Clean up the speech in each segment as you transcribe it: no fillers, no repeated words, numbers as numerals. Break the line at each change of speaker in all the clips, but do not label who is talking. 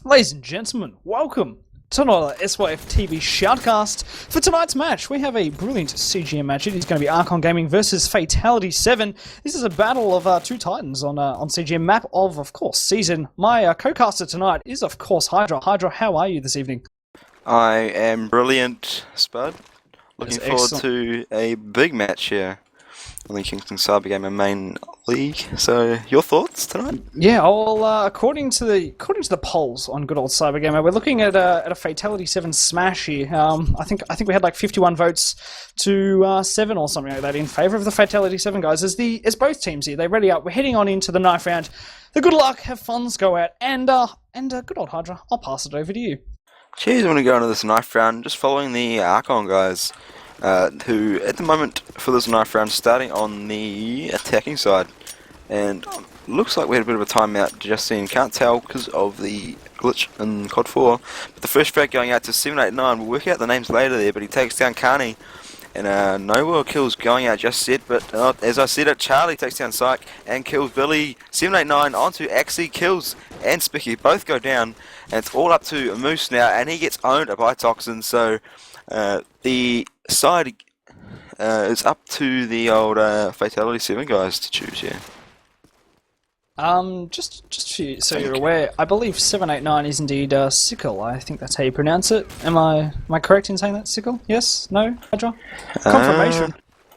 Ladies and gentlemen, welcome to another SYF TV shoutcast. For tonight's match, we have a brilliant CGM match. It is going to be Archon Gaming versus Fatality7. This is a battle of two titans on CGM map of course, Season. My co-caster tonight is, of course, Hydrah. Hydrah, how are you this evening?
I am brilliant, Spud. Looking forward to a big match here on the Kingston Cyber Gamer main league. So, your thoughts tonight?
Yeah, well, according to the polls on good old Cyber Gamer, we're looking at a Fatality7 smash here. I think we had like 51 votes to 7 or something like that in favour of the Fatality7 guys. As both teams here, they ready up. We're heading on into the knife round. The good luck, have funs go out, and good old Hydrah, I'll pass it over to you.
Cheers, I want to go into this knife round, just following the Archon guys, who at the moment for this knife round starting on the attacking side. And looks like we had a bit of a timeout just then, can't tell because of the glitch in COD 4. But the first frag going out to 789, we'll work out the names later there, but he takes down Carney. And no more kills going out just yet, but as I said it, Charlie takes down Psych and kills Billy. 789 onto Axie, kills and Spicky, both go down. And it's all up to Moose now, and he gets owned by Toxin, so the side is up to the old Fatality7 guys to choose here.
Just so you're aware, I believe 789 is indeed Sickle. I think that's how you pronounce it. Am I correct in saying that, Sickle? Yes? No? Hydrah? Confirmation.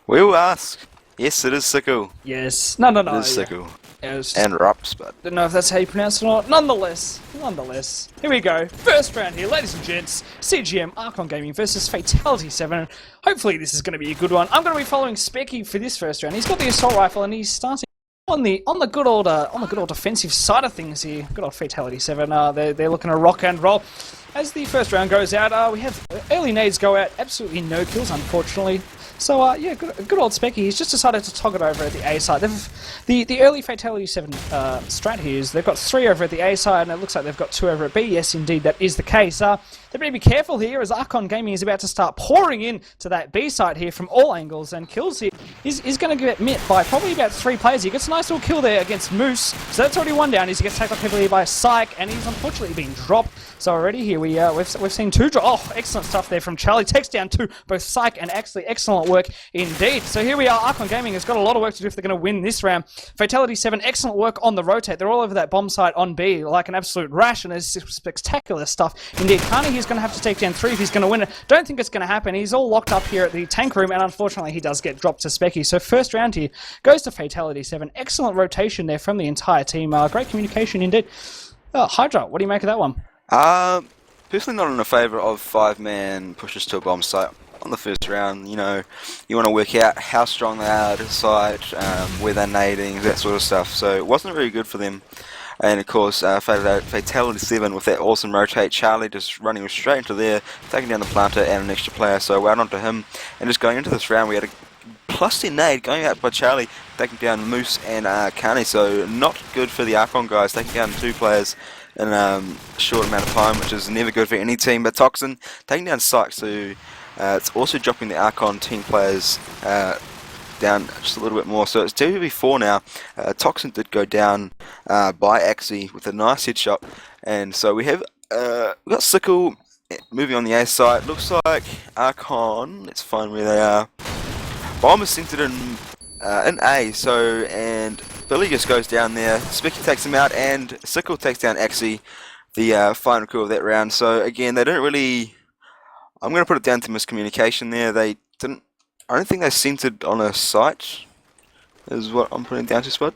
We will ask. Yes, it is Sickle.
Yes. No.
It is Sickle.
Yeah,
and Rups, but
don't know if that's how you pronounce it or not. Nonetheless, here we go. First round here, ladies and gents. CGM Archon Gaming versus Fatality7. Hopefully this is going to be a good one. I'm going to be following Specky for this first round. He's got the assault rifle and he's starting on the good old defensive side of things here. Good old Fatality7. They're looking to rock and roll. As the first round goes out, we have early nades go out. Absolutely no kills, unfortunately. So, yeah, good old Specky. He's just decided to toggle over at the A side. The early Fatality7 strat here is they've got 3 over at the A side, and it looks like they've got 2 over at B. Yes, indeed, that is the case. They better be careful here, as Archon Gaming is about to start pouring in to that B side here from all angles, and kills here. He's going to get met by probably about 3 players. He gets a nice little kill there against Moose, so that's already 1 down. He gets taken up heavily by Psych, and he's unfortunately been dropped. So already here we've seen 2 Oh, excellent stuff there from Charlie. Takes down 2, both Psych and actually excellent work indeed. So here we are. Archon Gaming has got a lot of work to do if they're going to win this round. Fatality7, excellent work on the rotate. They're all over that bomb site on B like an absolute rash, and there's spectacular stuff indeed. Carney, he's going to have to take down 3 if he's going to win it. Don't think it's going to happen. He's all locked up here at the tank room, and unfortunately he does get dropped to Specky. So first round here goes to Fatality7. Excellent rotation there from the entire team. Great communication indeed. Hydrah, what do you make of that one?
Personally not in favour of 5-man pushes to a bomb site on the first round. You know, you want to work out how strong they are to decide where they're nading, that sort of stuff. So it wasn't very good for them. And of course, Fatality7 with that awesome rotate, Charlie just running straight into there, taking down the planter and an extra player. So well done to him. And just going into this round, we had a +10 nade going out by Charlie, taking down Moose and Carney. So not good for the Archon guys, taking down 2 players in a short amount of time, which is never good for any team. But Toxin taking down Psych, so it's also dropping the Archon team players down just a little bit more. So it's 2v4 now. Toxin did go down by Axie with a nice headshot, and so we have we got Sickle moving on the A side. Looks like Archon. Let's find where they are. Bomb is centered in A. So and Billy just goes down there. Spicky takes him out, and Sickle takes down Axie, the final kill of that round. So again, they don't really. I'm going to put it down to miscommunication there. They didn't. I don't think they centered on a site, is what I'm putting down to, Spud.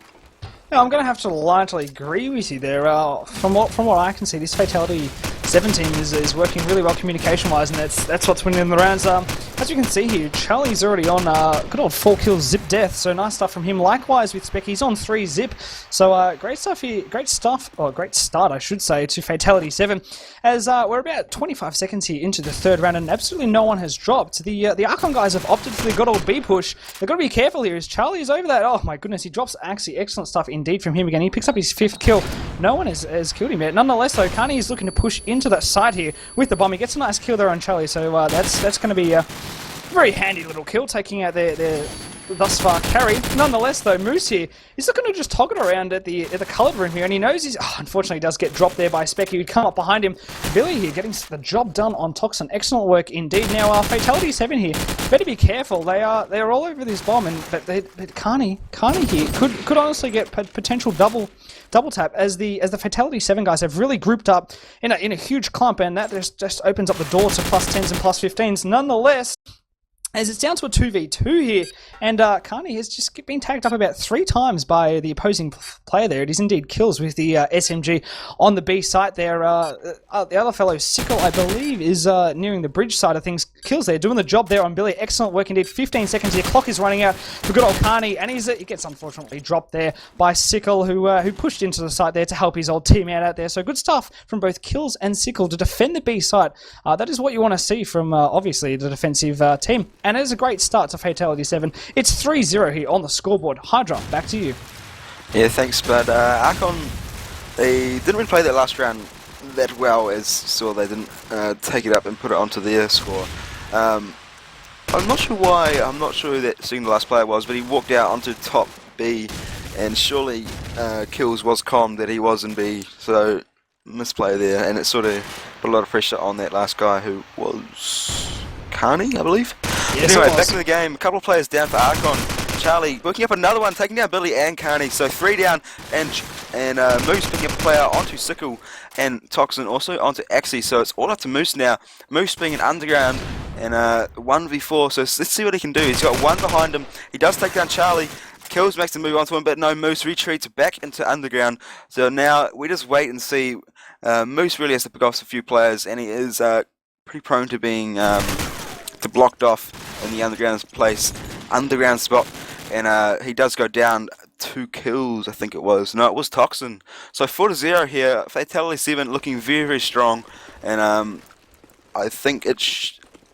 Yeah, I'm going to have to largely agree with you there. From what I can see, this Fatality7 team is working really well communication-wise, and that's what's winning the rounds. As you can see here, Charlie's already on good old 4 kills zip death, so nice stuff from him. Likewise with Specky, he's on 3 zip. So great stuff here, great start I should say, to Fatality7. As we're about 25 seconds here into the 3rd round, and absolutely no one has dropped. The Archon guys have opted for the good old B push. They've got to be careful here, as Charlie is over that. Oh my goodness, he drops actually excellent stuff indeed from him again. He picks up his 5th kill. No one has killed him yet. Nonetheless though, Carney is looking to push into that side here with the bomb. He gets a nice kill there on Charlie, so that's going to be a very handy little kill, taking out their thus far carried. Nonetheless, though, Moose here is looking to just toggle around at the coloured room here, and he knows he's unfortunately does get dropped there by Specky, who come up behind him. Billy here getting the job done on Toxin. Excellent work indeed. Now, Fatality7 here, better be careful. They're all over this bomb, but Carney here could honestly get potential double tap as the Fatality7 guys have really grouped up in a huge clump, and that just opens up the door to +10s and +15s. Nonetheless, as it's down to a 2v2 here, and Carney has just been tagged up about 3 times by the opposing player there. It is indeed kills with the SMG on the B site there. The other fellow, Sickle, I believe, is nearing the bridge side of things. Kills there, doing the job there on Billy. Excellent work indeed. 15 seconds here. Clock is running out for good old Carney, and he gets unfortunately dropped there by Sickle, who pushed into the site there to help his old teammate out there. So good stuff from both Kills and Sickle to defend the B site. That is what you want to see from, obviously, the defensive team. And it is a great start to Fatality7. It's 3-0 here on the scoreboard. Hydrah, back to you.
Yeah, thanks, Spud. Archon, they didn't really play that last round that well, as saw they didn't take it up and put it onto their score. I'm not sure why, I'm not sure who that second last player was, but he walked out onto top B, and surely Kills was calm that he was in B, so misplay there, and it sort of put a lot of pressure on that last guy who was Carney, I believe.
Yes,
anyway, back in the game, a couple of players down for Archon. Charlie working up another one, taking down Billy and Carney, so 3 down, and Moose picking up a player onto Sickle, and Toxin also onto Axie, so it's all up to Moose now. Moose being an underground, and 1v4, so let's see what he can do. He's got one behind him, he does take down Charlie, Kills makes the move onto him, but no, Moose retreats back into underground, so now we just wait and see. Moose really has to pick off a few players, and he is pretty prone to being blocked off in the underground spot, and he does go down 2 kills, I think it was. No, it was Toxin. So 4-0 here. Fatality7 looking very, very strong, and I think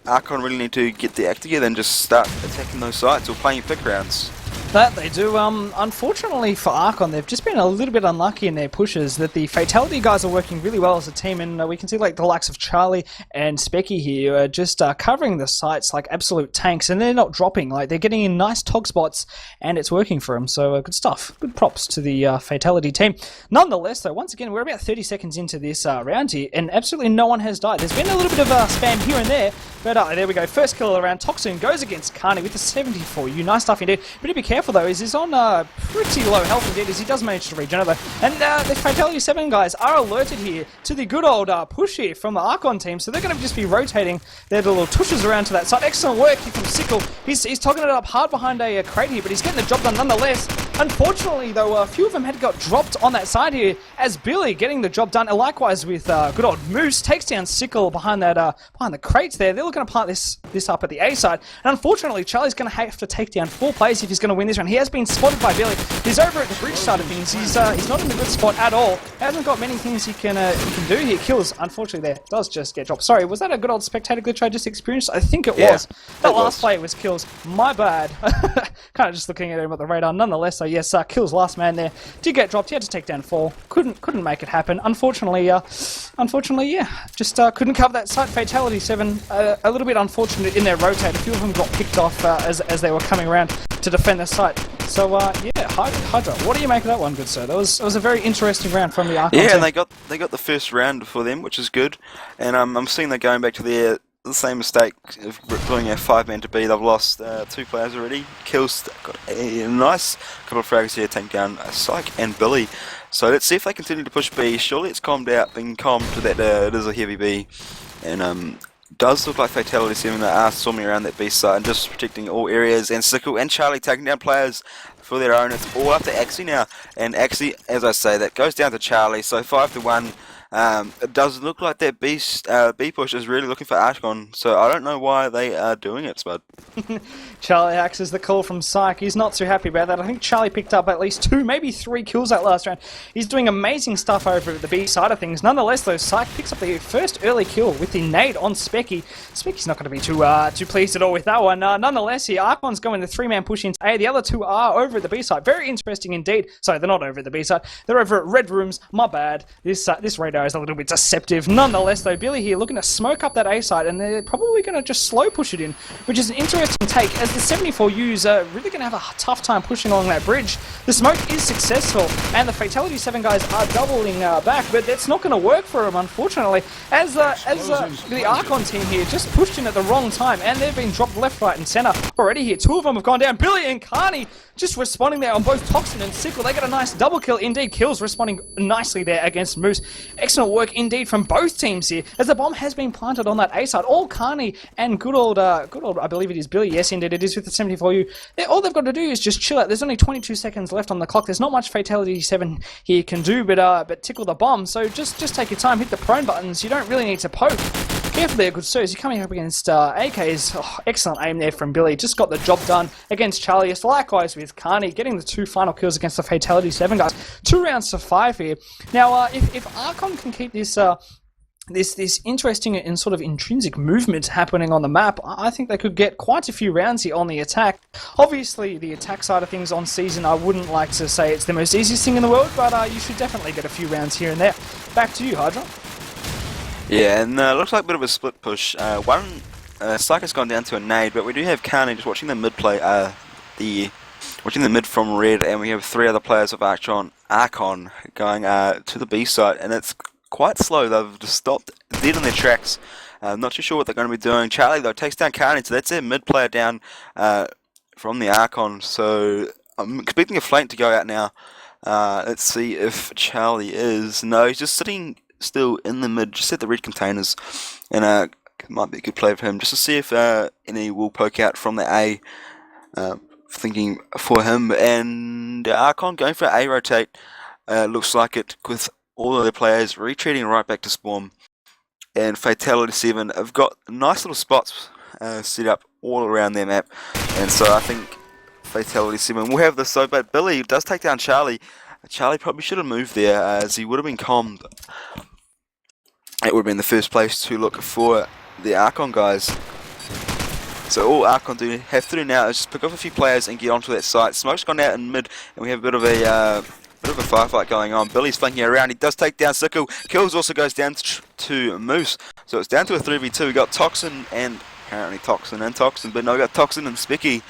Archon really need to get the act together and just start attacking those sites or playing pick rounds.
That they do. Unfortunately for Archon, they've just been a little bit unlucky in their pushes. That the Fatality guys are working really well as a team, and we can see like the likes of Charlie and Specky here are just covering the sites like absolute tanks, and they're not dropping. Like they're getting in nice tog spots, and it's working for them. So good stuff. Good props to the Fatality team. Nonetheless, though, once again we're about 30 seconds into this round here, and absolutely no one has died. There's been a little bit of spam here and there, but there we go. First kill of the round. Toxin goes against Carney with a 74. You nice stuff indeed. But be careful though, is he's on pretty low health indeed, as he does manage to regenerate though. And the Fatality7 guys are alerted here to the good old push here from the Archon team, so they're going to just be rotating their little tushes around to that side. Excellent work here from Sickle. He's toggling it up hard behind a crate here, but he's getting the job done nonetheless. Unfortunately though, a few of them had got dropped on that side here, as Billy getting the job done, and likewise with good old Moose takes down Sickle behind that behind the crates there. They're looking to plant this up at the A side, and unfortunately Charlie's going to have to take down 4 players if he's going to win this round. He has been spotted by Billy. He's over at the bridge side of things. He's not in a good spot at all. Hasn't got many things he can do here. Kills, unfortunately, there does just get dropped. Sorry, was that a good old spectator glitch I just experienced? I think it was. That last play was Kills. My bad. Kind of just looking at him at the radar. Nonetheless, so yes, Kills last man there did get dropped. He had to take down 4. Couldn't make it happen. Unfortunately, yeah, just couldn't cover that site. Fatality7 a little bit unfortunate in their rotate. A few of them got picked off as they were coming around to defend the site. So yeah, Hydrah, what do you make of that one, good sir? That was a very interesting round from the Archon team.
And they got the first round for them, which is good. And I'm seeing they're going back to the same mistake of pulling a 5-man to B. They've lost 2 players already. Kills got a nice couple of frags here, taking down Psych and Billy. So let's see if they continue to push B. Surely it's calmed out, been calmed to that it is a heavy B. And does look like Fatality7 are storming around that B side and just protecting all areas, and Sickle and Charlie taking down players for their own. It's all up to Axie now, and Axie, as I say, that goes down to Charlie, so 5-1. It does look like that B push is really looking for Archon, so I don't know why they are doing it, Spud.
Charlie axes the call from Psych. He's not too happy about that. I think Charlie picked up at least 2, maybe 3 kills that last round. He's doing amazing stuff over at the B side of things. Nonetheless, though, Psych picks up the first early kill with the nade on Specky. Specky's not going to be too pleased at all with that one. Nonetheless, here, Archon's going the 3-man push into A. The other 2 are over at the B side. Very interesting indeed. Sorry, they're not over at the B side. They're over at Red Rooms. My bad. This radar radar is a little bit deceptive. Nonetheless, though, Billy here looking to smoke up that A side, and they're probably going to just slow push it in, which is an interesting take, as the 74Us are really going to have a tough time pushing along that bridge. The smoke is successful, and the Fatality7 guys are doubling back, but that's not going to work for them, unfortunately, as the Archon team here just pushed in at the wrong time, and they've been dropped left, right, and center already here. Two of them have gone down. Billy and Carney just responding there on both Toxin and Sickle. They got a nice double kill indeed. Kills responding nicely there against Moose. Excellent work indeed from both teams here, as the bomb has been planted on that A side. All Carney and good old, I believe it is Billy. Yes, indeed, it is with the 74U. All they've got to do is just chill out. There's only 22 seconds left on the clock. There's not much Fatality7 here can do, but tickle the bomb. So just take your time, hit the prone buttons. You don't really need to poke. Careful there, good sirs. You're coming up against AKs. Oh, excellent aim there from Billy. Just got the job done against Charlie. Likewise with Carney, getting the two final kills against the Fatality7 guys. 2 rounds to 5 here. Now, if Archon can keep this this interesting and sort of intrinsic movement happening on the map, I think they could get quite a few rounds here on the attack. Obviously, the attack side of things on Season, I wouldn't like to say it's the most easiest thing in the world, but you should definitely get a few rounds here and there. Back to you, Hydrah.
Yeah, and looks like a bit of a split push. One Psych has gone down to a nade, but we do have Carney just watching the mid play, watching the mid from red, and we have 3 other players of Archon going to the B side, and it's quite slow. They've just stopped dead in their tracks. Not too sure what they're going to be doing. Charlie though takes down Carney, so that's their mid player down from the Archon. So I'm expecting a flank to go out now. Let's see if Charlie is. No, he's just sitting still in the mid, just at the red containers, and it might be a good play for him, just to see if any will poke out from the A, thinking for him. And Archon going for A rotate, looks like it, with all of their players retreating right back to spawn, and Fatality7 have got nice little spots set up all around their map, and so I think Fatality7 will have this. So, but Billy does take down Charlie. Charlie probably should have moved there, as he would have been commed. It would have been the first place to look for the Archon guys. So all Archon have to do now is just pick up a few players and get onto that site. Smoke's gone out in mid, and we have a bit of a firefight going on. Billy's flanking around. He does take down Sickle. Kills also goes down to Moose. So it's down to a 3v2. We got Toxin and apparently Toxin, but no, we got Toxin and Specky.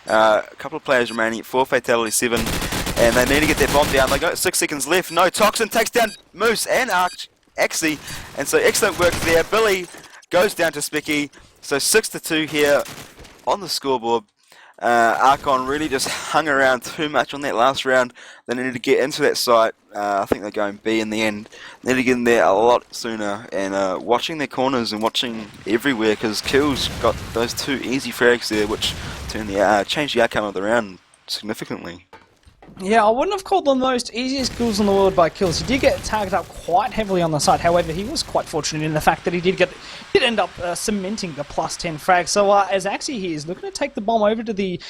A couple of players remaining for Fatality7. And they need to get their bomb down. They got 6 seconds left. No, Toxin takes down Moose and Axie. And so excellent work there. Billy goes down to Specky. So 6-2 here on the scoreboard. Archon really just hung around too much on that last round. They needed to get into that site. I think they're going B in the end. They need to get in there a lot sooner. And watching their corners and watching everywhere, because Kills got those 2 easy frags there, which changed the outcome of the round significantly.
Yeah, I wouldn't have called them the most easiest kills in the world by kills. He did get tagged up quite heavily on the side. However, he was quite fortunate in the fact that he did end up cementing the +10 frag. So as Axie here is looking to take the bomb over to the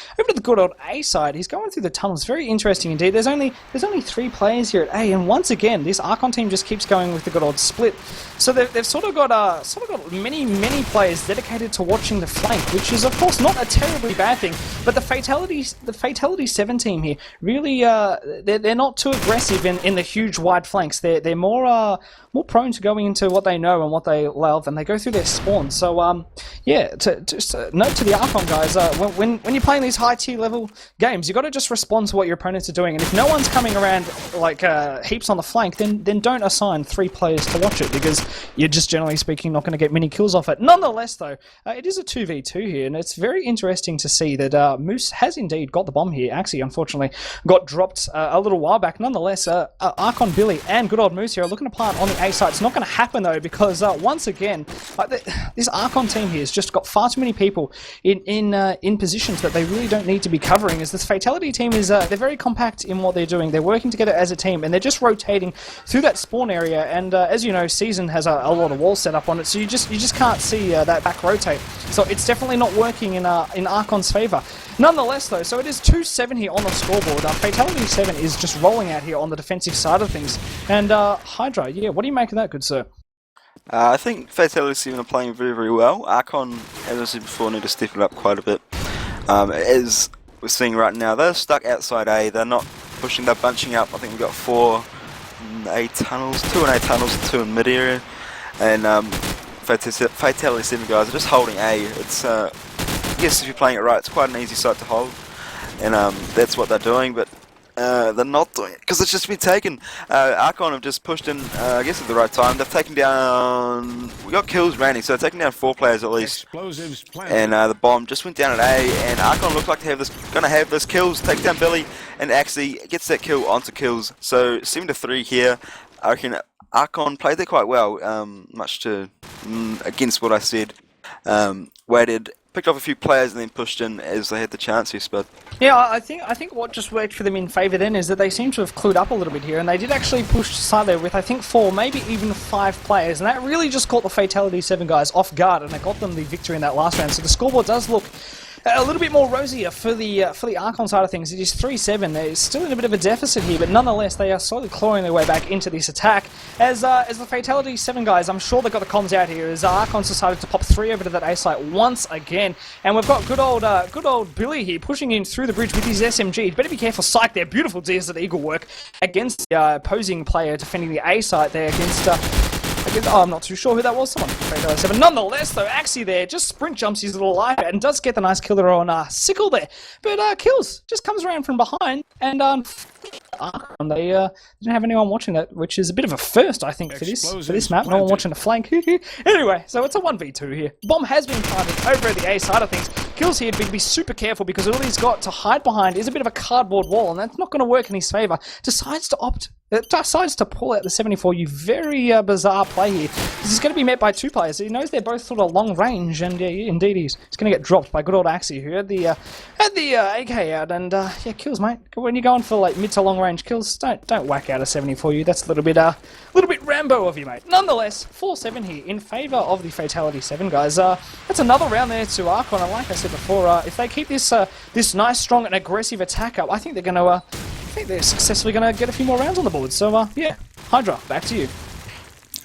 good old A side, he's going through the tunnels. Very interesting indeed. There's only 3 players here at A, and once again, this Archon team just keeps going with the good old split. So they've sort of got many players dedicated to watching the flank, which is of course not a terribly bad thing. But the Fatality7 team here really they're not too aggressive in the huge wide flanks. They're more prone to going into what they know and what they love, and they go through their spawn. So yeah, just note to the Archon guys, when you're playing these high tier level games, you got to just respond to what your opponents are doing. And if no one's coming around like heaps on the flank, then don't assign 3 players to watch it, because you're just generally speaking not going to get many kills off it. Nonetheless, though, it is a 2v2 here, and it's very interesting to see that Moose has indeed got the bomb here. Actually, unfortunately, got dropped a little while back. Nonetheless, Archon, Billy, and good old Moose here are looking to plant on the A side. It's not going to happen though, because once again, this Archon team here has just got far too many people in positions that they really don't need to be covering. As this Fatality team is, they're very compact in what they're doing. They're working together as a team, and they're just rotating through that spawn area. And as you know, Season has a lot of walls set up on it, so you just can't see that back rotate. So it's definitely not working in Archon's favor. Nonetheless, though, so it is 2-7 here on the scoreboard. Fatality7 is just rolling out here on the defensive side of things. And Hydrah, yeah, what do you make of that, good sir?
I think Fatality7 are playing very, very well. Archon, as I said before, need to step it up quite a bit. As we're seeing right now, they're stuck outside A. They're not pushing, they're bunching up. I think we've got 4 A tunnels, 2 in A tunnels, and 2 in mid area, and Fatality7 guys are just holding A. It's I guess if you're playing it right, it's quite an easy site to hold, and that's what they're doing, but they're not doing it because it's just been taken. Archon have just pushed in, I guess at the right time. They've taken down, we got kills raining, so they're taking down 4 players at least. And the bomb just went down at A, and Archon looked like to have this, gonna have this kills, takes down Billy, and actually gets that kill onto kills. So 7-3 here. I reckon Archon played there quite well, much to against what I said. Waited, picked off a few players and then pushed in as they had the chance here, Spud.
Yeah, I think what just worked for them in favour then is that they seem to have clued up a little bit here, and they did actually push side there with I think 4, maybe even 5 players, and that really just caught the Fatality7 guys off guard, and it got them the victory in that last round. So the scoreboard does look a little bit more rosier for the Archon side of things. It is 3-7. They're still in a bit of a deficit here, but nonetheless they are slowly clawing their way back into this attack. As the Fatality7 guys, I'm sure they've got the comms out here, as Archon's decided to pop 3 over to that A site once again, and we've got good old Billy here pushing in through the bridge with his SMG. Better be careful, Psych there. Beautiful Desert Eagle work against the opposing player defending the A site there against. Oh, I'm not too sure who that was. Someone from 7. Nonetheless, though, Axie there just sprint jumps his little life out and does get the nice kill there on Sickle there. But Kills just comes around from behind and they didn't have anyone watching that, which is a bit of a first, I think, for this map. No one watching the flank. Anyway, so it's a 1v2 here. Bomb has been planted over at the A side of things. Kills here to be super careful because all he's got to hide behind is a bit of a cardboard wall, and that's not going to work in his favour. Decides to pull out the 74U. Very bizarre play here. This is going to be met by 2 players. He knows they're both sort of long range, and indeed he's going to get dropped by good old Axie, who had the AK out. And yeah, Kills, mate. When you're going for like mid to long range kills, don't whack out a 74U. That's a little bit Rambo of you, mate. Nonetheless, 4-7 here in favour of the Fatality7 guys. That's another round there to Archon, and like I said before, if they keep this this nice, strong, and aggressive attack up, I think they're going to. I think they're successfully going to get a few more rounds on the board. So yeah, Hydrah, back to you.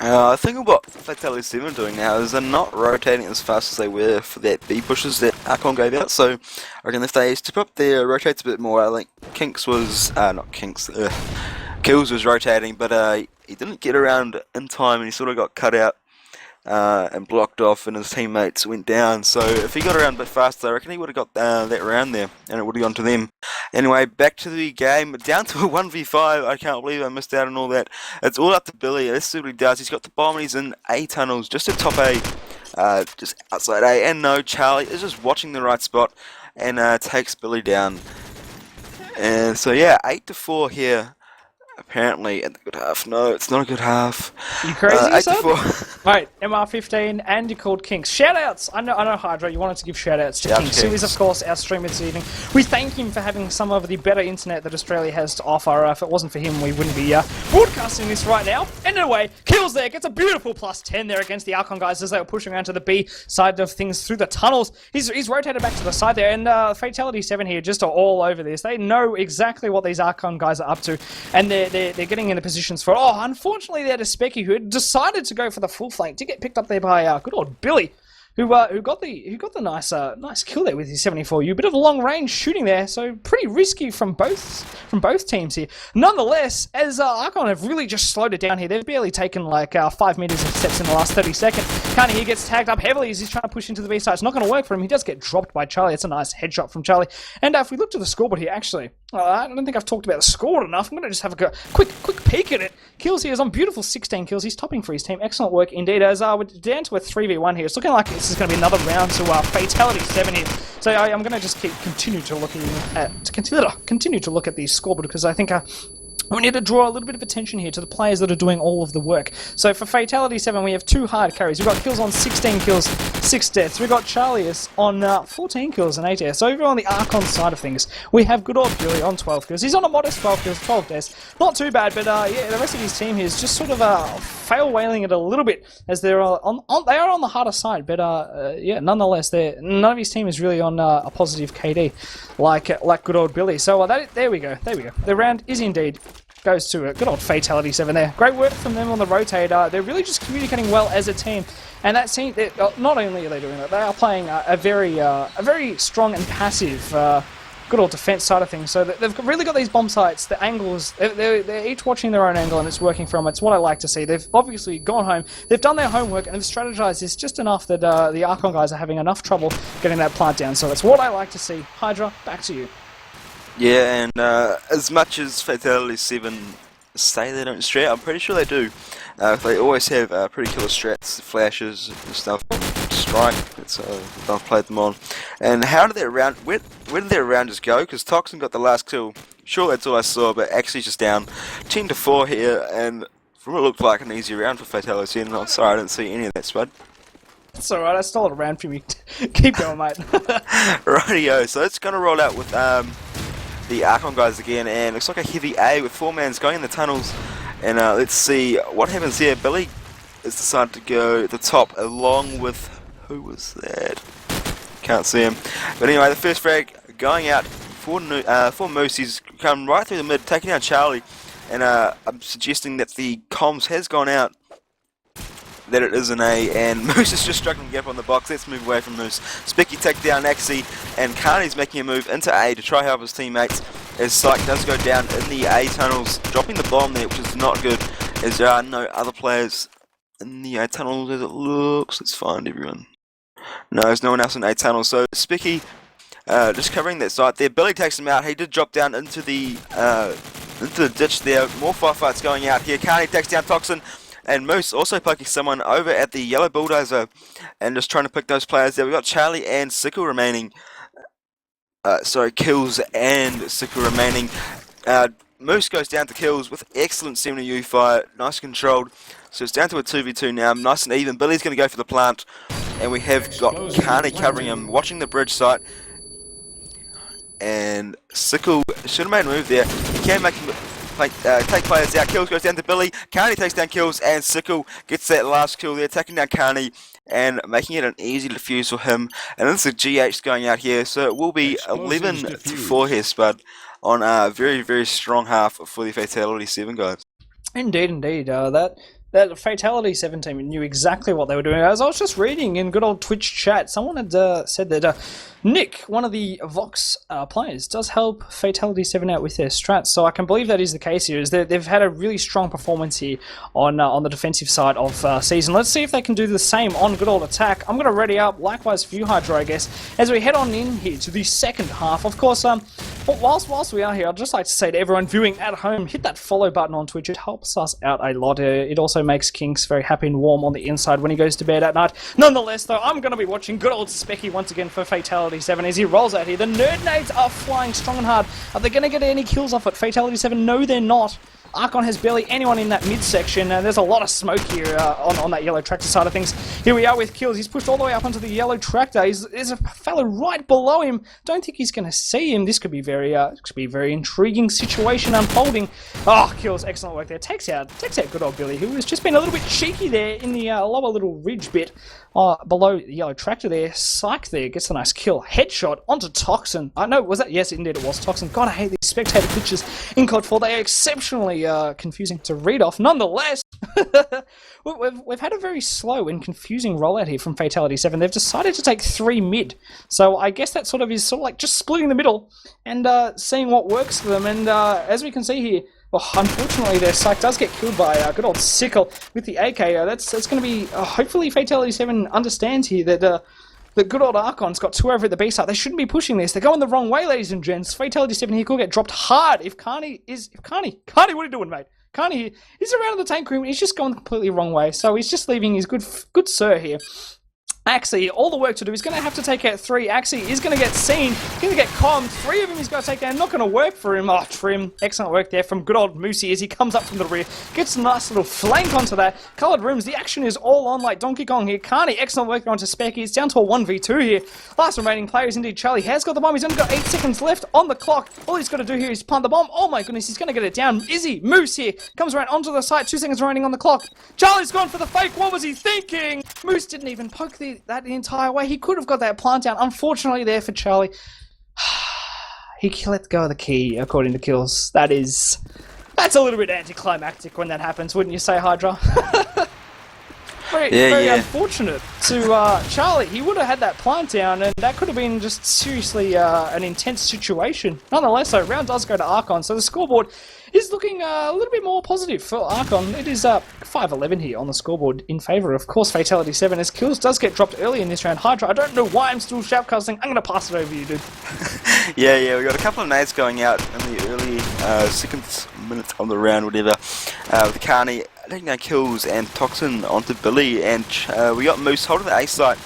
I think what Fatality7 are doing now is they're not rotating as fast as they were for that B pushes that Archon gave out. So I reckon if they step up their rotates a bit more, I think Kills was rotating, but he didn't get around in time and he sort of got cut out and blocked off, and his teammates went down. So if he got around a bit faster, I reckon he would have got that round there, and it would have gone to them. Anyway, back to the game, down to a 1v5. I can't believe I missed out on all that. It's all up to Billy. This is what he does. He's got the bomb and he's in A tunnels, just at top A, just outside A. And no, Charlie is just watching the right spot and takes Billy down. And so yeah, 8-4 here. Apparently at the good half. No, it's not a good half.
You crazy,
8-4.
Right, MR15, and you're called Kinks. Shoutouts! I know, Hydrah, you wanted to give shoutouts to Kinks, who is, of course, our streamer this evening. We thank him for having some of the better internet that Australia has to offer. If it wasn't for him, we wouldn't be broadcasting this right now. Anyway, Kills there, gets a beautiful +10 there against the Archon guys as they were pushing around to the B side of things through the tunnels. He's rotated back to the side there, and Fatality7 here just are all over this. They know exactly what these Archon guys are up to, and they're getting into positions for it. Oh, unfortunately, they had a Specky who had decided to go for the full flank to get picked up there by good old Billy, who got the nice kill there with his 74U. Bit of long range shooting there, so pretty risky from both teams here. Nonetheless, as Archon have really just slowed it down here, they've barely taken like 5 meters of steps in the last 30 seconds. Kinda here gets tagged up heavily as he's trying to push into the B side. It's not going to work for him. He does get dropped by Charlie. It's a nice headshot from Charlie. And if we look to the scoreboard here, actually, I don't think I've talked about the score enough. I'm going to just have a quick peek at it. Kills here is on beautiful 16 kills. He's topping for his team. Excellent work indeed. As we're down to a 3v1 here. It's looking like this is going to be another round to Fatality7 here. So I'm going to just continue to look at the scoreboard, because I think we need to draw a little bit of attention here to the players that are doing all of the work. So for Fatality7, we have 2 hard carries. We've got Kills on 16 kills, 6 deaths. We've got Charlius on 14 kills and 8 deaths. So over on the Archon side of things, we have good old Billy on 12 kills. He's on a modest 12 kills, 12 deaths. Not too bad, but yeah, the rest of his team here is just sort of fail whaling it a little bit, as they are on the harder side. But yeah, nonetheless, none of his team is really on a positive KD like good old Billy. So there we go. The round is indeed goes to a good old Fatality7 there. Great work from them on the rotate. They're really just communicating well as a team, and that team, not only are they doing that, they are playing a very strong and passive good old defense side of things. So they've really got these bomb sites, the angles, they're each watching their own angle and it's working for them. It's what I like to see. They've obviously gone home, they've done their homework and they've strategized this just enough that the Archon guys are having enough trouble getting that plant down. So that's what I like to see. Hydrah, back to you.
Yeah, and as much as Fatality7 say they don't strat, I'm pretty sure they do. They always have pretty killer strats, flashes and stuff. Strike, that's I've played them on. And how did their round? Where did their rounders go? Because Toxin got the last kill. Sure, that's all I saw, but actually just down 10-4 here, and from what looked like an easy round for Fatality7. I'm sorry, I didn't see any of that, Spud.
That's alright, I stole it around from you. Keep going, mate.
Rightio, so it's going to roll out with the Archon guys again, and looks like a heavy A with 4 mans going in the tunnels. And let's see what happens here. Billy has decided to go at the top along with, who was that? Can't see him. But anyway, the first frag going out for Moose. He's come right through the mid, taking down Charlie. And I'm suggesting that the comms has gone out, that it is an A, and Moose is just struggling to get up on the box. Let's move away from Moose. Specky takes down Axie, and Carney's making a move into A to try help his teammates, as Psych does go down in the A tunnels, dropping the bomb there, which is not good, as there are no other players in the A tunnels as it looks. Let's find everyone. No, there's no one else in A tunnels, so Specky just covering that site there. Billy takes him out. He did drop down into the ditch there. More firefights going out here. Carney takes down Toxin. And Moose also poking someone over at the yellow bulldozer and just trying to pick those players there. We've got Charlie and Sickle remaining. Kills and Sickle remaining. Moose goes down to kills with excellent 70U fire. Nice controlled. So it's down to a 2v2 now. Nice and even. Billy's going to go for the plant. And we have got Carney covering him, watching the bridge site. And Sickle should have made a move there. He can make him take players out. Kills goes down to Billy. Carney takes down kills, and Sickle gets that last kill there, taking down Carney and making it an easy defuse for him. And this is GH going out here, so it will be 11-4 here, Spud, on a very, very strong half for the Fatality7 guys.
Indeed, indeed. That Fatality7 team knew exactly what they were doing. As I was just reading in good old Twitch chat, someone had said that Nick, one of the Vox players, does help Fatality7 out with their strats. So I can believe that is the case here. Is that they've had a really strong performance here on the defensive side of season. Let's see if they can do the same on good old attack. I'm going to ready up, likewise for you, Hydrah, I guess, as we head on in here to the second half. Of course, whilst we are here, I'd just like to say to everyone viewing at home, hit that follow button on Twitch. It helps us out a lot. It also makes Kinks very happy and warm on the inside when he goes to bed at night. Nonetheless, though, I'm going to be watching good old Specky once again for Fatality7 as he rolls out here. The nerd nades are flying strong and hard. Are they going to get any kills off at Fatality7? No, they're not. Archon has barely anyone in that midsection. There's a lot of smoke here on that yellow tractor side of things. Here we are with kills. He's pushed all the way up onto the yellow tractor. There's a fellow right below him. Don't think he's going to see him. This could be very intriguing situation unfolding. Oh, kills. Excellent work there. Takes out good old Billy, who has just been a little bit cheeky there in the lower little ridge bit below the yellow tractor there. Psych there gets a nice kill. Headshot onto Toxin. No, was that? Yes, indeed it was Toxin. God, I hate these spectator pictures in COD 4. They are exceptionally confusing to read off. Nonetheless, we've had a very slow and confusing rollout here from Fatality7. They've decided to take 3 mid. So I guess that sort of like just splitting the middle and seeing what works for them. And as we can see here, unfortunately, their Psych does get killed by good old Sickle with the AK. That's going to be... hopefully, Fatality7 understands here that the good old Archon's got 2 over at the B side. They shouldn't be pushing this. They're going the wrong way, ladies and gents. Fatality7 here could get dropped hard if Carney, what are you doing, mate? Carney here, he's around the tank room. He's just going the completely wrong way. So he's just leaving his good sir here. Axie, all the work to do. He's going to have to take out 3. Axie is going to get seen. He's going to get commed. 3 of them he's got to take down. Not going to work for him. Oh, Trim. Excellent work there from good old Moosey as he comes up from the rear. Gets a nice little flank onto that. Coloured rooms. The action is all on like Donkey Kong here. Carney, excellent work onto Specky. It's down to a 1v2 here. Last remaining player is indeed Charlie. Has got the bomb. He's only got 8 seconds left on the clock. All he's got to do here is plant the bomb. Oh my goodness, he's going to get it down. Izzy, Moose here. Comes around onto the site. 2 seconds remaining on the clock. Charlie's gone for the fake. What was he thinking? Moose didn't even poke that the entire way. He could have got that plant down. Unfortunately there for Charlie. He let go of the key, according to Kills. That's a little bit anticlimactic when that happens, wouldn't you say, Hydrah? Very unfortunate to Charlie. He would have had that plant down, and that could have been just seriously an intense situation. Nonetheless, though, round does go to Archon, so the scoreboard is looking a little bit more positive for Archon. It is 5-11 here on the scoreboard in favour of course Fatality7, as kills does get dropped early in this round. Hydrah, I don't know why I'm still shoutcasting. I'm going to pass it over to you, dude.
Yeah, we got a couple of nades going out in the early minutes of the round, whatever. With Carney taking down kills and Toxin onto Billy, and we got Moose holding the A site,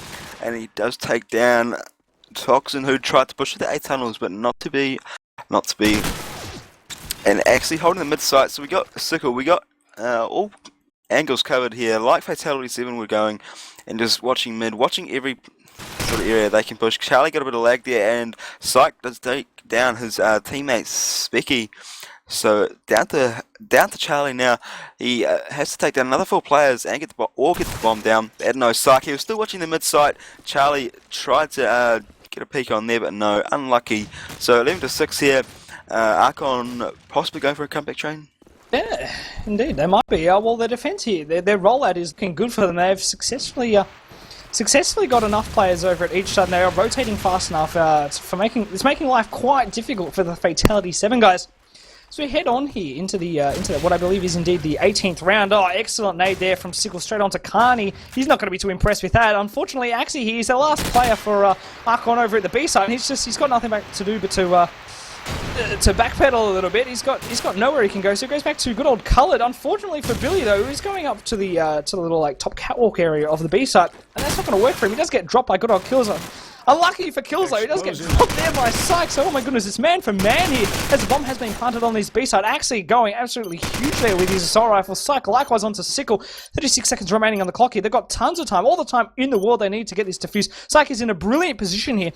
and he does take down Toxin, who tried to push to the A tunnels, but not to be, and actually holding the mid site. So we got Sickle, we got all angles covered here, like Fatality7 were going, and just watching mid, watching every sort of area they can push. Charlie got a bit of lag there, and Syke does take down his teammate Specky. So down to Charlie now. He has to take down another 4 players and get the bomb down. But no, Syke, he was still watching the mid site. Charlie tried to get a peek on there, but no, unlucky. So 11-6 here. Archon possibly going for a comeback train.
Yeah, indeed, they might be. Well, their defense here, their rollout is looking good for them. They've successfully got enough players over at each side, and they are rotating fast enough it's making life quite difficult for the Fatality7 guys. So we head on here into what I believe is indeed the 18th round. Oh, excellent nade there from Sickle straight onto Carney. He's not going to be too impressed with that. Unfortunately, actually, he's the last player for Archon over at the B side, and he's got nothing back to do but to backpedal a little bit. He's got nowhere he can go, so he goes back to good old Coloured. Unfortunately for Billy, though, he's going up to the little like top catwalk area of the B site, and that's not going to work for him. He does get dropped by good old Killzone. Unlucky for kills though, he does get dropped there by Syke, so oh my goodness, it's man for man here, as the bomb has been planted on this B side, actually going absolutely huge there with his assault rifle. Syke likewise onto Sickle, 36 seconds remaining on the clock here. They've got tons of time, all the time in the world they need to get this defused. Syke is in a brilliant position here.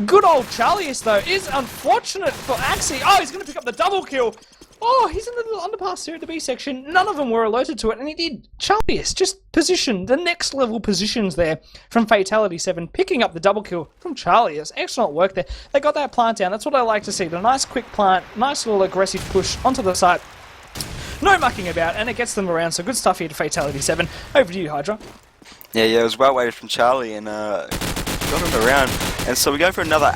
Good old Charlius though is unfortunate for Axie. Oh, he's going to pick up the double kill. Oh, he's in the little underpass here at the B section. None of them were alerted to it, and he did. Charlius just positioned the next level positions there from Fatality7, picking up the double kill from Charlius. Excellent work there. They got that plant down. That's what I like to see. The nice quick plant, nice little aggressive push onto the site. No mucking about, and it gets them around. So good stuff here to Fatality7. Over to you, Hydrah.
Yeah, it was well weighted from Charlie, and got him around. And so we go for another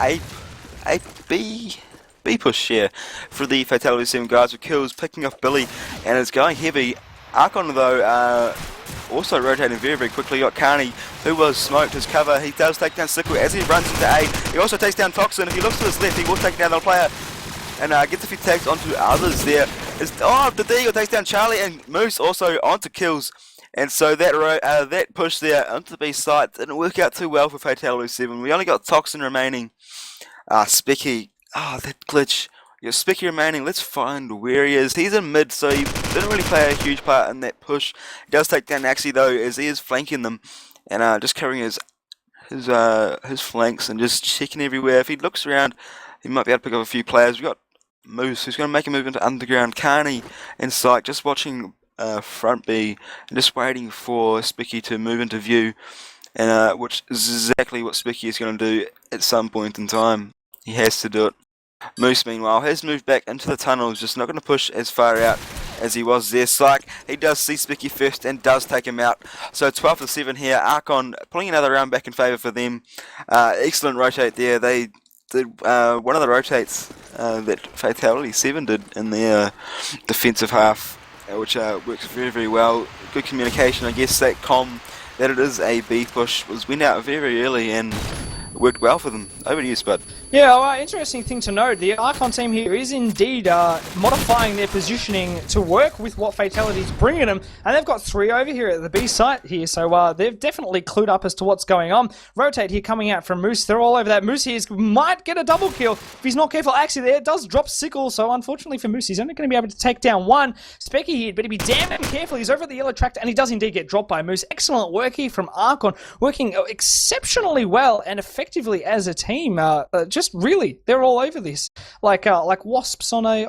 B push here for the Fatality7 guys, with kills picking off Billy, and it's going heavy. Archon though also rotating very, very quickly. You got Carney, who was smoked his cover. He does take down Sickle as he runs into A. He also takes down Toxin. If he looks to his left, he will take down the player, and gets a few tags onto others there. The Deagle takes down Charlie, and Moose also onto kills. And so that push there onto the B site didn't work out too well for Fatality7. We only got Toxin remaining. Specky. Oh, that glitch. You got Specky remaining. Let's find where he is. He's in mid, so he didn't really play a huge part in that push. He does take down Axie though, as he is flanking them, and just covering his flanks and just checking everywhere. If he looks around, he might be able to pick up a few players. We got Moose, who's going to make a move into underground. Carney and Syke just watching front B and just waiting for Specky to move into view, and which is exactly what Specky is going to do at some point in time. He has to do it. Moose, meanwhile, has moved back into the tunnels, just not going to push as far out as he was there. Syke, he does see Specky first and does take him out. So 12-7 here. Archon pulling another round back in favour for them. Excellent rotate there. They did one of the rotates that Fatality7 did in their defensive half, which works very, very well. Good communication, I guess. That that it is a B push went out very, very early and worked well for them. Over to you, Spud.
Yeah, well, interesting thing to note, the Archon team here is indeed modifying their positioning to work with what Fatality's bringing them, and they've got 3 over here at the B site here, so they've definitely clued up as to what's going on. Rotate here coming out from Moose, they're all over that. Moose here might get a double kill if he's not careful. Actually, there does drop Sickle, so unfortunately for Moose, he's only going to be able to take down one. Specky here, but he'd be damn careful. He's over at the yellow tractor, and he does indeed get dropped by Moose. Excellent work here from Archon, working exceptionally well and effectively as a team. just really, they're all over this, like wasps on a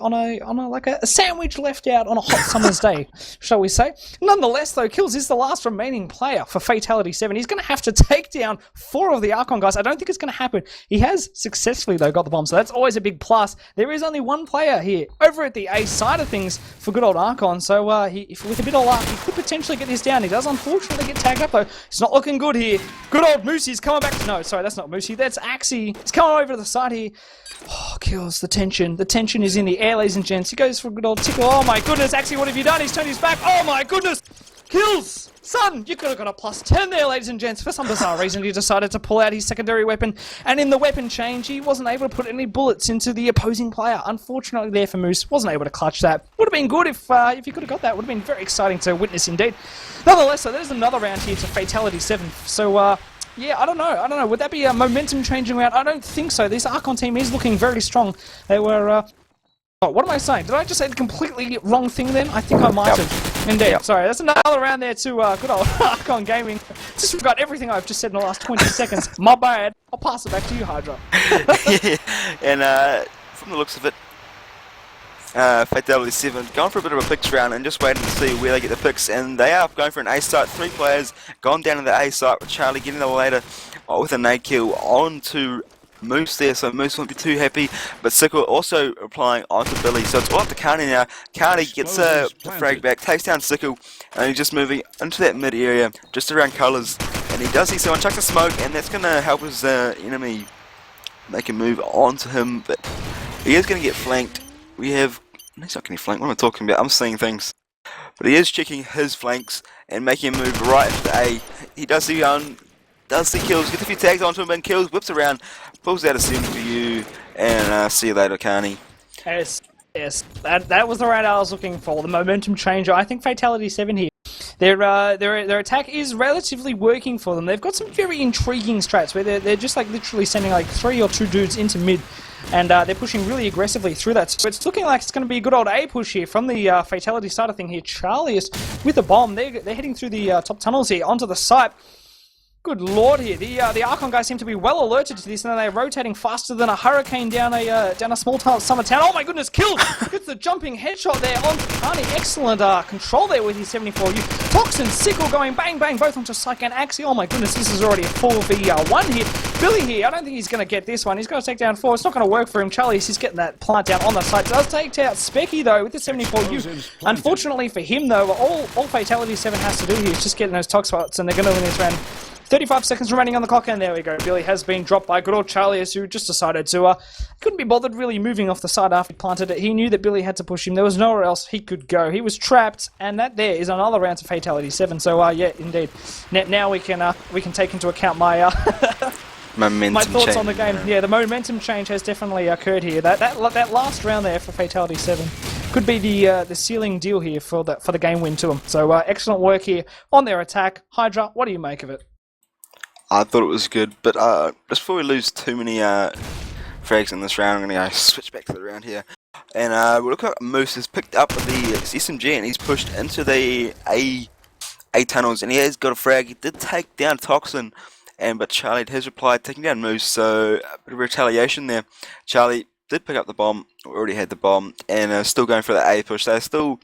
sandwich left out on a hot summer's day, shall we say? Nonetheless, though, Kills is the last remaining player for Fatality7. He's going to have to take down 4 of the Archon guys. I don't think it's going to happen. He has successfully, though, got the bomb, so that's always a big plus. There is only one player here over at the A side of things for good old Archon, so if with a bit of luck, he could potentially get this down. He does unfortunately get tagged up, though. It's not looking good here. Good old Moosey's coming back. No, sorry, that's not Moosey. That's Axie. He's coming over to the side here. Oh, Kills, the tension. The tension is in the air, ladies and gents. He goes for a good old tickle. Oh my goodness, Axie, what have you done? He's turned his back. Oh my goodness. Kills! Son, you could have got a +10 there, ladies and gents. For some bizarre reason, he decided to pull out his secondary weapon, and in the weapon change, he wasn't able to put any bullets into the opposing player. Unfortunately there for Moose, wasn't able to clutch that. Would have been good if you could have got that. Would have been very exciting to witness indeed. Nonetheless, so there's another round here to Fatality7. So, yeah, I don't know. Would that be a momentum changing round? I don't think so. This Archon team is looking very strong. They were, oh, what am I saying? Did I just say the completely wrong thing then? I think I might have. Indeed. Yep. Sorry, that's another round there to good old Archon Gaming. Just forgot everything I've just said in the last 20 seconds. My bad. I'll pass it back to you, Hydrah.
Yeah. And from the looks of it, Fatality7 going for a bit of a picks round and just waiting to see where they get the picks, and they are going for an A site. 3 players gone down to the A site with Charlie getting the ladder with a nade kill onto Moose there, so Moose won't be too happy, but Sickle also applying onto Billy, so it's all up to Carney now. Carney gets the frag back, takes down Sickle, and he's just moving into that mid area, just around colours, and he does see someone chuck the smoke, and that's going to help his enemy make a move onto him, but he is going to get flanked. He's not getting flanked, what am I talking about? I'm seeing things. But he is checking his flanks and making a move right into A. He does see Kills, gets a few tags onto him, and Kills, whips around, pulls out a sim for you, and see you later, Carney.
Yes, that was the round I was looking for, the momentum changer. I think Fatality7 here, their attack is relatively working for them. They've got some very intriguing strats where they're just like literally sending like 3 or 2 dudes into mid, and they're pushing really aggressively through that. So it's looking like it's going to be a good old A push here from the Fatality side of thing here. Charlie is with the bomb. They're heading through the top tunnels here onto the site. Good lord here, the Archon guys seem to be well alerted to this, and they're rotating faster than a hurricane down a small summer town. Oh my goodness, Killed! Gets the jumping headshot there onto Carney. Excellent control there with his 74U. Toxin, Sickle going bang bang, both onto Psych and Axie. Oh my goodness, this is already a 4v1 here. Billy here, I don't think he's going to get this one. He's going to take down 4. It's not going to work for him. Charlie's just getting that plant down on the site. Does take out Specky though with the 74U. Unfortunately for him though, all Fatality7 has to do here is just get in those tox spots, and they're going to win this round. 35 seconds remaining on the clock, and there we go. Billy has been dropped by good old Charlie, who just decided to, couldn't be bothered really moving off the side after he planted it. He knew that Billy had to push him. There was nowhere else he could go. He was trapped, and that there is another round to Fatality7. So, yeah, indeed. Now we can take into account my, my thoughts on the game. Yeah, the momentum change has definitely occurred here. That last round there for Fatality7 could be the sealing deal here for the game win to them. So, excellent work here on their attack. Hydrah, what do you make of it?
I thought it was good, but just before we lose too many frags in this round, I'm going to go switch back to the round here. And we'll look at Moose has picked up the SMG, and he's pushed into the A tunnels, and he has got a frag. He did take down Toxin, but Charlie has replied, taking down Moose, so a bit of retaliation there. Charlie did pick up the bomb, already had the bomb, and still going for the A push. They're still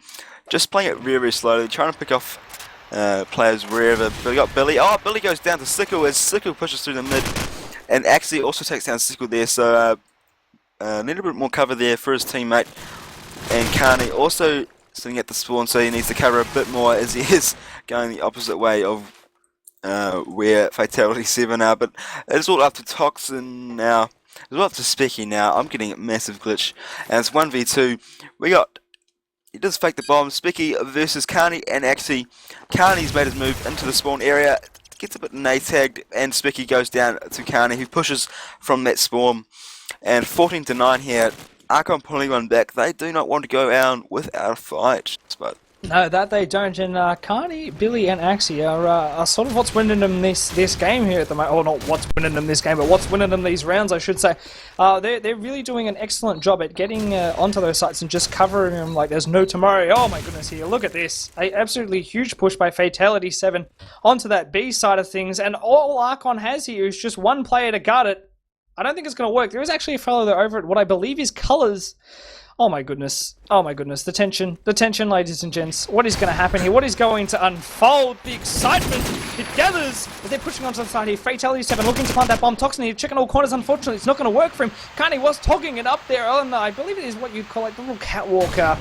just playing it very, very slowly, trying to pick off players wherever. But we got Billy. Oh, Billy goes down to Sickle as Sickle pushes through the mid, and Axie also takes down Sickle there. So need a bit more cover there for his teammate. And Carney also sitting at the spawn, so he needs to cover a bit more as he is going the opposite way of where Fatality7 are. But it's all up to Toxin now. It's all up to Specky now. I'm getting a massive glitch, and it's 1v2. He does fake the bomb. Specky versus Carney and Axie. Carney's made his move into the spawn area. Gets a bit nade tagged, and Specky goes down to Carney, who pushes from that spawn. And 14-9 here. Archon pulling one back. They do not want to go out without a fight. But
no, that they don't. And Carney, Billy, and Axie are sort of what's winning them this game here at the moment. Or not what's winning them this game, but what's winning them these rounds, I should say. They're really doing an excellent job at getting onto those sites and just covering them like there's no tomorrow. Oh my goodness, here, look at this. A absolutely huge push by Fatality7 onto that B side of things. And all Archon has here is just one player to guard it. I don't think it's going to work. There is actually a fellow there over at what I believe is Colors. Oh my goodness. Oh my goodness. The tension, ladies and gents. What is going to happen here? What is going to unfold? The excitement, it gathers. But they're pushing onto the side here. Fatality7 looking to plant that bomb. Toxin here, checking all corners. Unfortunately, it's not going to work for him. Kani was togging it up there on, I believe it is what you'd call like the little catwalk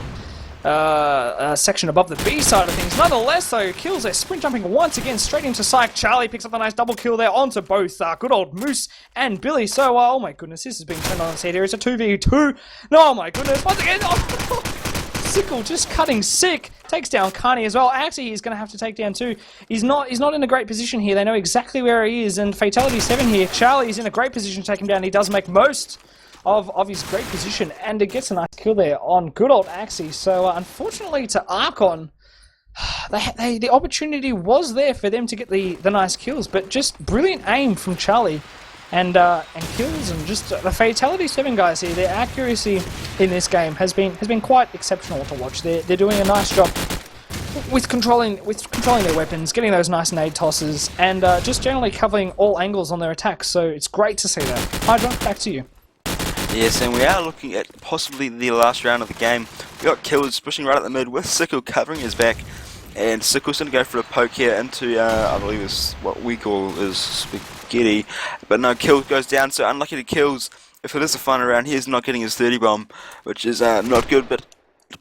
section above the B side of things. Nonetheless, though, kills there. Sprint jumping once again straight into SYF. Charlie picks up a nice double kill there onto both good old Moose and Billy. So, oh my goodness, this has been turned on its head here. It's a 2v2. No, oh my goodness, once again, Sickle just cutting sick. Takes down Kani as well. Actually, he's going to have to take down too. He's not in a great position here. They know exactly where he is. And Fatality7 here. Charlie is in a great position to take him down. He does make most of his great position, and it gets a nice kill there on good old Axie. So unfortunately to Archon, the opportunity was there for them to get the nice kills, but just brilliant aim from Charlie and kills, and just the Fatality7 guys here. Their accuracy in this game has been quite exceptional to watch. They're doing a nice job with controlling their weapons, getting those nice nade tosses, and just generally covering all angles on their attacks. So it's great to see that. Hydrah, back to you.
Yes, and we are looking at possibly the last round of the game. We got Kills pushing right at the mid with Sickle covering his back, and Sickle's going to go for a poke here into, I believe it's what we call is Spaghetti, but no, Kills goes down, so unlucky to Kills. If it is a final round, he is not getting his 30 bomb, which is not good, but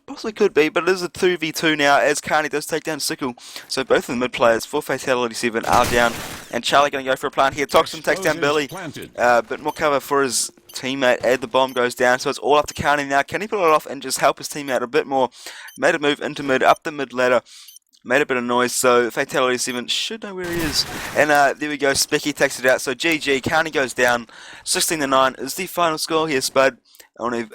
possibly could be, but it is a 2v2 now as Kani does take down Sickle. So both of the mid players for Fatality7 are down, and Charlie going to go for a plant here. Toxin takes down Billy, but more cover for his teammate, and the bomb goes down, so it's all up to Kani now. Can he pull it off and just help his teammate a bit more? Made a move into mid, up the mid ladder, made a bit of noise, so Fatality7 should know where he is. And there we go, Specky takes it out, so GG, Kani goes down, 16-9 is the final score here, Spud. On a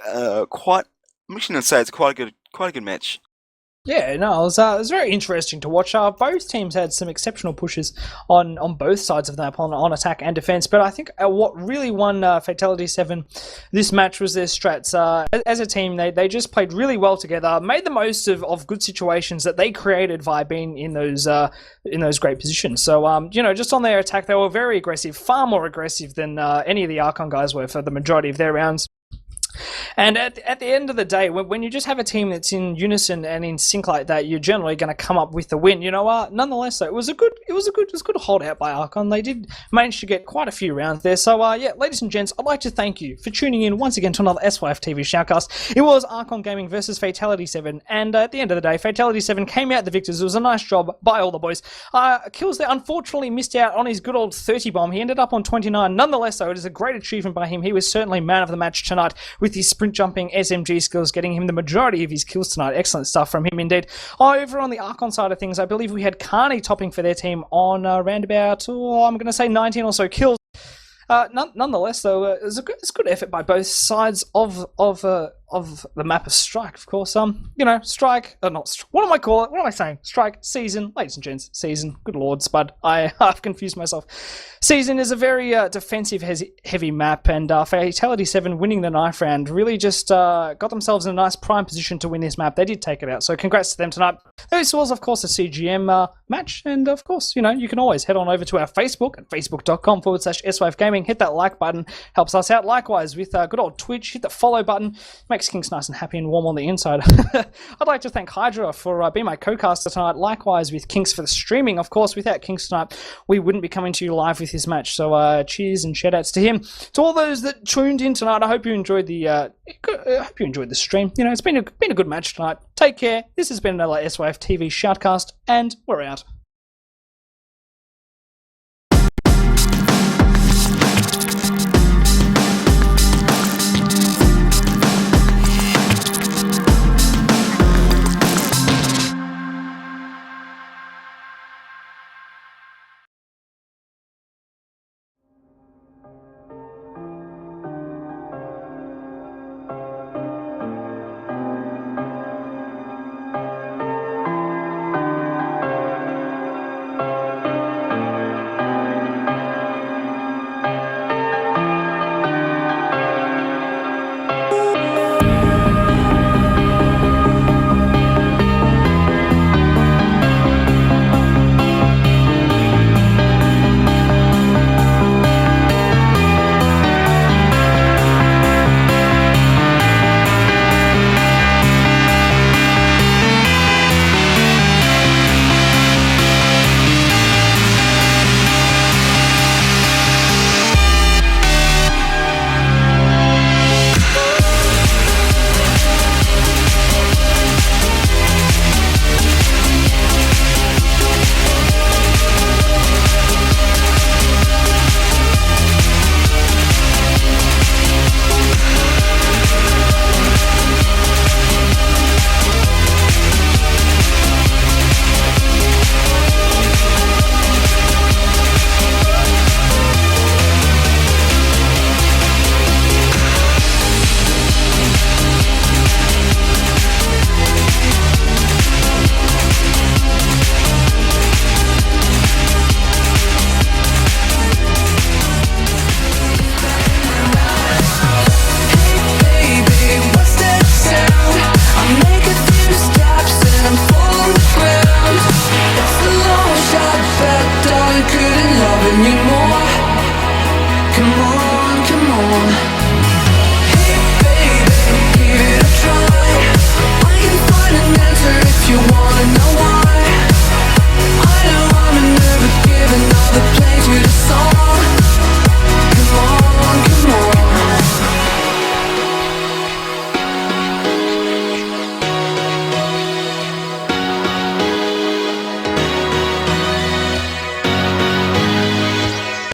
I'm actually going to say it's quite a good match.
Yeah, no, it was very interesting to watch. Both teams had some exceptional pushes on both sides of the map, on attack and defense. But I think what really won Fatality7 this match was their strats. As a team, they just played really well together, made the most of good situations that they created via being in those great positions. So just on their attack, they were very aggressive, far more aggressive than any of the Archon guys were for the majority of their rounds. And at the end of the day, when you just have a team that's in unison and in sync like that, you're generally going to come up with the win. You know, nonetheless, though, it was a good holdout by Archon. They did manage to get quite a few rounds there. So yeah, ladies and gents, I'd like to thank you for tuning in once again to another SYF TV shoutcast. It was Archon Gaming versus Fatality7, and at the end of the day, Fatality7 came out the victors. It was a nice job by all the boys. Kills there unfortunately missed out on his good old 30 bomb. He ended up on 29. Nonetheless, though, it is a great achievement by him. He was certainly man of the match tonight with his sprint jumping SMG skills, getting him the majority of his kills tonight. Excellent stuff from him indeed. Over on the Archon side of things, I believe we had Kani topping for their team on around about, I'm going to say 19 or so kills. Nonetheless, though, it was a good effort by both sides of the map of Strike. Of course, Strike, what am I calling it? What am I saying? Strike season, ladies and gents, season. Good lord, Spud, I've confused myself. Season is a very defensive heavy map, and Fatality7 winning the knife round really just got themselves in a nice prime position to win this map. They did take it out, so congrats to them tonight. This was, of course, a CGM match, and of course, you can always head on over to our Facebook at facebook.com/SYF Gaming. Hit that like button, helps us out. Likewise, with good old Twitch, hit the follow button, makes Kinks nice and happy and warm on the inside. I'd like to thank Hydrah for being my co-caster tonight. Likewise with Kinks for the streaming. Of course, without Kinks tonight, we wouldn't be coming to you live with his match. So cheers and shout outs to him. To all those that tuned in tonight, I hope you enjoyed the stream. It's been a good match tonight. Take care. This has been another SYF TV shoutcast, and we're out.